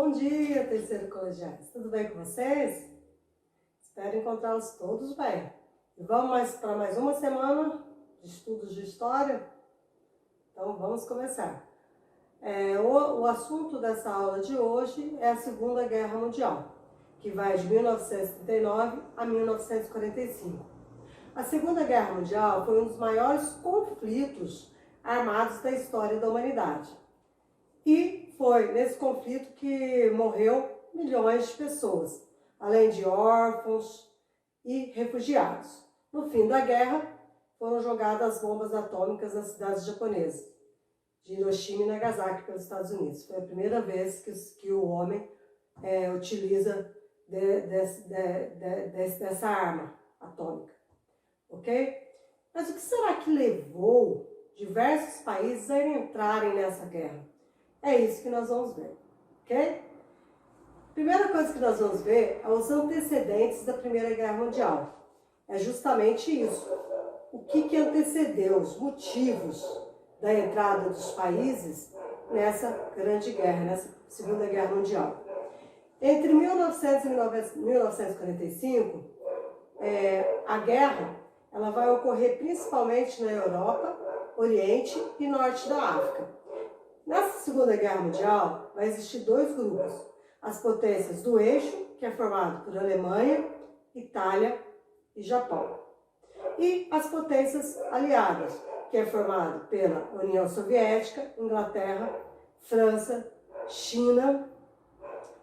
Bom dia, terceiro colegiais. Tudo bem com vocês? Espero encontrá-los todos bem. E vamos para mais uma semana de estudos de história? Então vamos começar. O assunto dessa aula de hoje é a Segunda Guerra Mundial, que vai de 1939 a 1945. A Segunda Guerra Mundial foi um dos maiores conflitos armados da história da humanidade. E foi nesse conflito que morreu milhões de pessoas, além de órfãos e refugiados. No fim da guerra, foram jogadas bombas atômicas nas cidades japonesas, de Hiroshima e Nagasaki, pelos Estados Unidos. Foi a primeira vez que o homem utiliza dessa arma atômica. Ok? Mas o que será que levou diversos países a entrarem nessa guerra? É isso que nós vamos ver, ok? Primeira coisa que nós vamos ver é os antecedentes da Primeira Guerra Mundial. É justamente isso. O que antecedeu, os motivos da entrada dos países nessa grande guerra, nessa Segunda Guerra Mundial. Entre 1900 e 1945, a guerra ela vai ocorrer principalmente na Europa, Oriente e Norte da África. Nessa Segunda Guerra Mundial, vai existir dois grupos. As potências do eixo, que é formado por Alemanha, Itália e Japão. E as potências aliadas, que é formado pela União Soviética, Inglaterra, França, China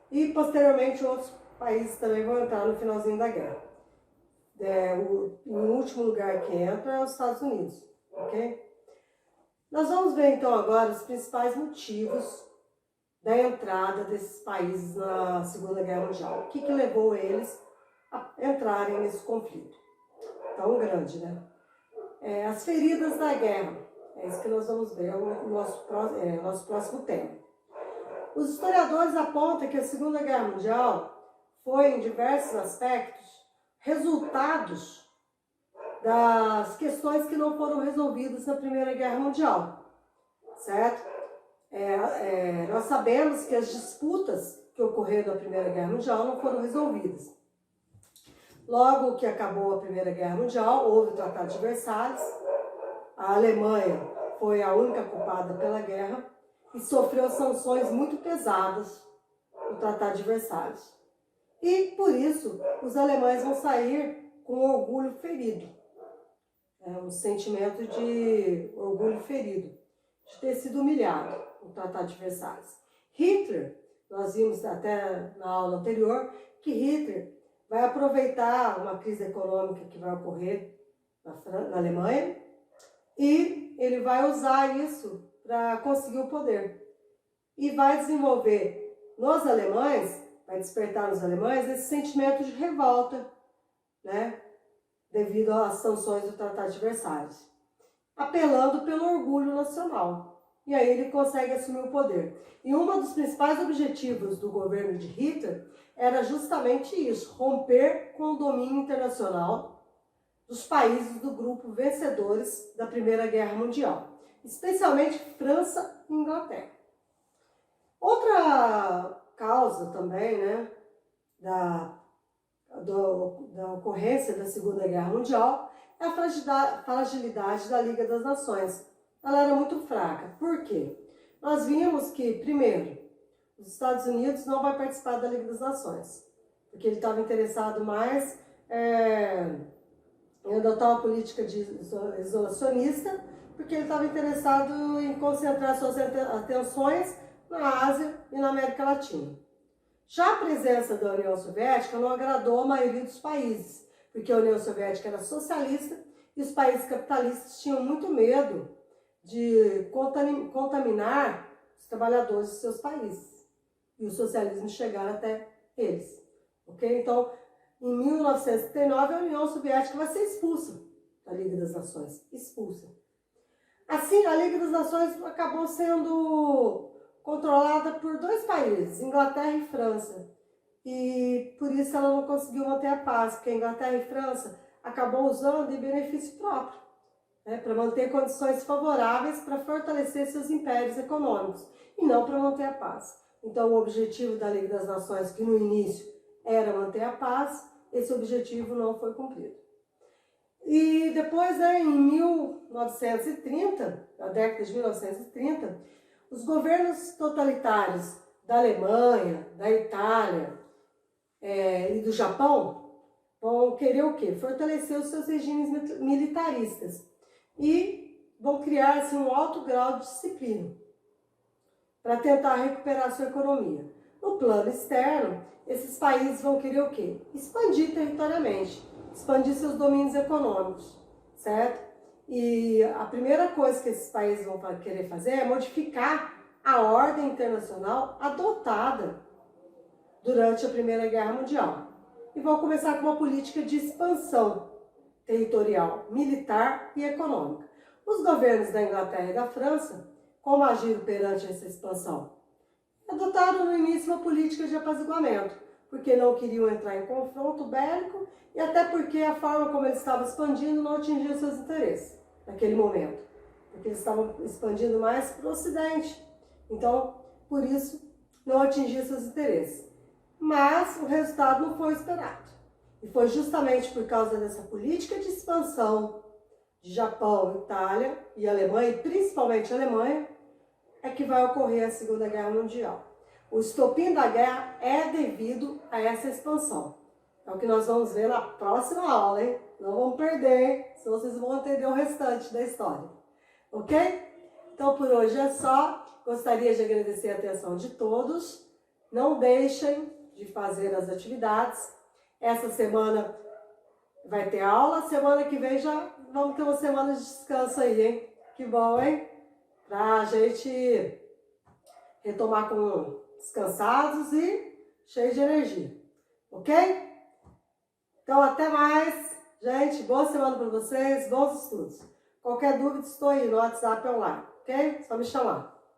e, posteriormente, outros países também vão entrar no finalzinho da guerra. O último lugar que entra é os Estados Unidos, ok? Nós vamos ver então agora os principais motivos da entrada desses países na Segunda Guerra Mundial. O que levou eles a entrarem nesse conflito tão grande, né? As feridas da guerra, é isso que nós vamos ver no nosso próximo tema. Os historiadores apontam que a Segunda Guerra Mundial foi, em diversos aspectos, resultados das questões que não foram resolvidas na Primeira Guerra Mundial, certo? Nós sabemos que as disputas que ocorreram na Primeira Guerra Mundial não foram resolvidas. Logo que acabou a Primeira Guerra Mundial, houve o Tratado de Versalhes, a Alemanha foi a única culpada pela guerra e sofreu sanções muito pesadas no Tratado de Versalhes. E, por isso, os alemães vão sair com orgulho ferido. Um sentimento de orgulho ferido, de ter sido humilhado no Tratado de Versalhes. Hitler, nós vimos até na aula anterior, que Hitler vai aproveitar uma crise econômica que vai ocorrer na Alemanha e ele vai usar isso para conseguir o poder. E vai desenvolver nos alemães, vai despertar nos alemães esse sentimento de revolta, né? Devido às sanções do Tratado de Versalhes, apelando pelo orgulho nacional. E aí ele consegue assumir o poder. E um dos principais objetivos do governo de Hitler era justamente isso, romper com o domínio internacional dos países do grupo vencedores da Primeira Guerra Mundial, especialmente França e Inglaterra. Outra causa também, né, da ocorrência da Segunda Guerra Mundial é a fragilidade da Liga das Nações. Ela era muito fraca. Por quê? Nós vimos que, primeiro, os Estados Unidos não vai participar da Liga das Nações, porque ele estava interessado mais em adotar uma política isolacionista, porque ele estava interessado em concentrar suas atenções na Ásia e na América Latina. Já a presença da União Soviética não agradou a maioria dos países, porque a União Soviética era socialista e os países capitalistas tinham muito medo de contaminar os trabalhadores de seus países e o socialismo chegar até eles. Okay? Então, em 1939, a União Soviética vai ser expulsa da Liga das Nações. Expulsa. Assim, a Liga das Nações acabou sendo controlada por dois países, Inglaterra e França. E por isso ela não conseguiu manter a paz, porque a Inglaterra e França acabou usando em benefício próprio, né, para manter condições favoráveis para fortalecer seus impérios econômicos, e não para manter a paz. Então, o objetivo da Liga das Nações, que no início era manter a paz, esse objetivo não foi cumprido. E depois, em 1930, na década de 1930, os governos totalitários da Alemanha, da Itália e do Japão vão querer o quê? Fortalecer os seus regimes militaristas e vão criar assim, um alto grau de disciplina para tentar recuperar sua economia. No plano externo, esses países vão querer o quê? Expandir territorialmente, expandir seus domínios econômicos, certo? E a primeira coisa que esses países vão querer fazer é modificar a ordem internacional adotada durante a Primeira Guerra Mundial. E vão começar com uma política de expansão territorial, militar e econômica. Os governos da Inglaterra e da França, como agiram perante essa expansão? Adotaram no início uma política de apaziguamento, porque não queriam entrar em confronto bélico e até porque a forma como eles estavam expandindo não atingia seus interesses naquele momento, porque eles estavam expandindo mais para o Ocidente. Então, por isso, não atingia seus interesses. Mas o resultado não foi esperado. E foi justamente por causa dessa política de expansão de Japão, Itália e Alemanha, e principalmente Alemanha, é que vai ocorrer a Segunda Guerra Mundial. O estopim da guerra é devido a essa expansão. É o que nós vamos ver na próxima aula, hein? Não vamos perder, hein? Senão vocês vão entender o restante da história. Ok? Então, por hoje é só. Gostaria de agradecer a atenção de todos. Não deixem de fazer as atividades. Essa semana vai ter aula. Semana que vem já vamos ter uma semana de descanso aí, hein? Que bom, hein? Pra gente retomar com descansados e cheios de energia. Ok? Então, até mais. Gente, boa semana para vocês. Bons estudos. Qualquer dúvida, estou aí no WhatsApp online. Ok? Só me chamar.